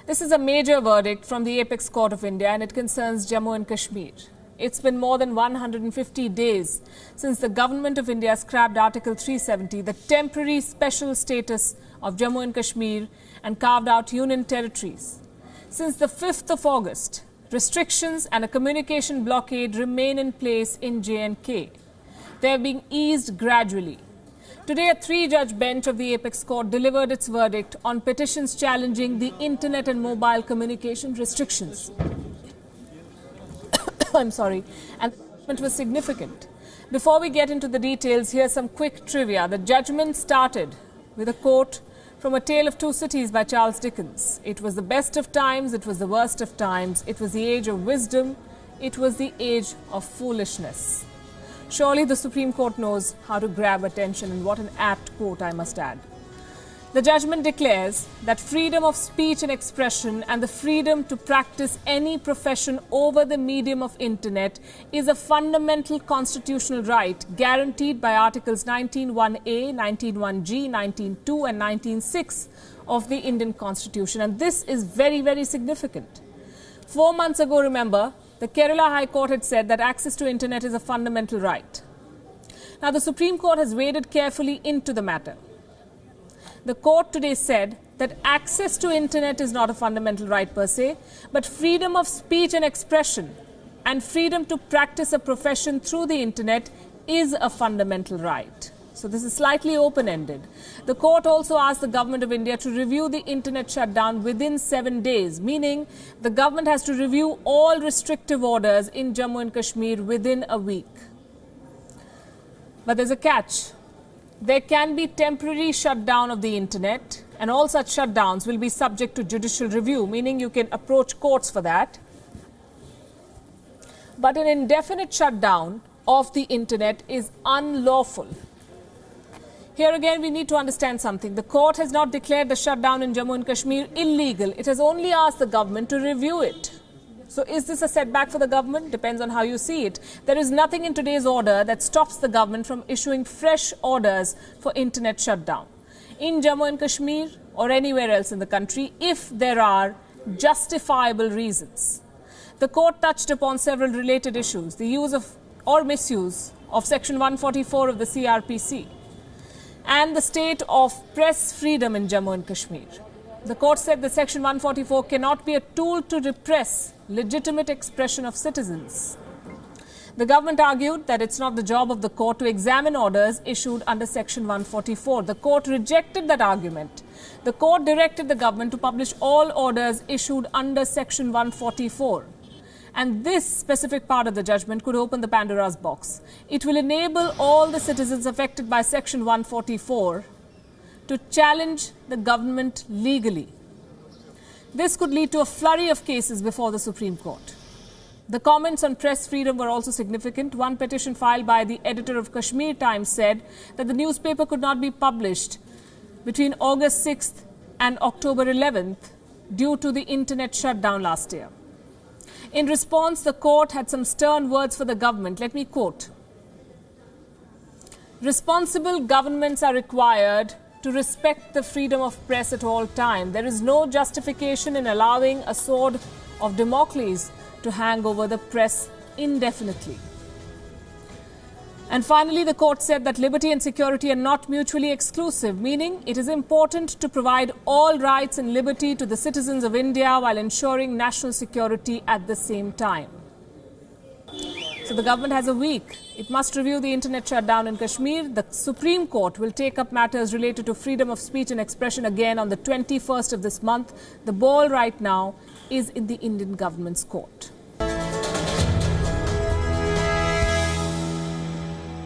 This is a major verdict from the Apex Court of India and it concerns Jammu and Kashmir. It's been more than 150 days since the Government of India scrapped Article 370, the temporary special status of Jammu and Kashmir, and carved out union territories. Since the 5th of August, restrictions and a communication blockade remain in place in J&K. They are being eased gradually. Today, a three-judge bench of the Apex Court delivered its verdict on petitions challenging the internet and mobile communication restrictions. I'm sorry. And the judgment was significant. Before we get into the details, here's some quick trivia. The judgment started with a quote from A Tale of Two Cities by Charles Dickens. It was the best of times, it was the worst of times, it was the age of wisdom, it was the age of foolishness. Surely the Supreme Court knows how to grab attention, and what an apt quote, I must add. The judgment declares that freedom of speech and expression and the freedom to practice any profession over the medium of internet is a fundamental constitutional right guaranteed by Articles 19(1)A, 19(1)G, 19(2) and 19(6) of the Indian Constitution. And this is very, very significant. 4 months ago, remember, the Kerala High Court had said that access to internet is a fundamental right. Now, the Supreme Court has waded carefully into the matter. The court today said that access to internet is not a fundamental right per se, but freedom of speech and expression and freedom to practice a profession through the internet is a fundamental right. So this is slightly open-ended. The court also asked the Government of India to review the internet shutdown within 7 days, meaning the government has to review all restrictive orders in Jammu and Kashmir within a week. But there's a catch. There can be temporary shutdown of the internet, and all such shutdowns will be subject to judicial review, meaning you can approach courts for that. But an indefinite shutdown of the internet is unlawful. Here again, we need to understand something. The court has not declared the shutdown in Jammu and Kashmir illegal. It has only asked the government to review it. So is this a setback for the government? Depends on how you see it. There is nothing in today's order that stops the government from issuing fresh orders for internet shutdown in Jammu and Kashmir or anywhere else in the country if there are justifiable reasons. The court touched upon several related issues, the use of or misuse of Section 144 of the CRPC and the state of press freedom in Jammu and Kashmir. The court said that Section 144 cannot be a tool to repress legitimate expression of citizens. The government argued that it's not the job of the court to examine orders issued under Section 144. The court rejected that argument. The court directed the government to publish all orders issued under Section 144. And this specific part of the judgment could open the Pandora's box. It will enable all the citizens affected by Section 144 to challenge the government legally. This could lead to a flurry of cases before the Supreme Court. The comments on press freedom were also significant. One petition filed by the editor of Kashmir Times said that the newspaper could not be published between August 6th and October 11th due to the internet shutdown last year. In response, the court had some stern words for the government. Let me quote. Responsible governments are required to respect the freedom of press at all times. There is no justification in allowing a sword of Damocles to hang over the press indefinitely. And finally, the court said that liberty and security are not mutually exclusive, meaning it is important to provide all rights and liberty to the citizens of India while ensuring national security at the same time. So the government has a week. It must review the internet shutdown in Kashmir. The Supreme Court will take up matters related to freedom of speech and expression again on the 21st of this month. The ball right now is in the Indian government's court.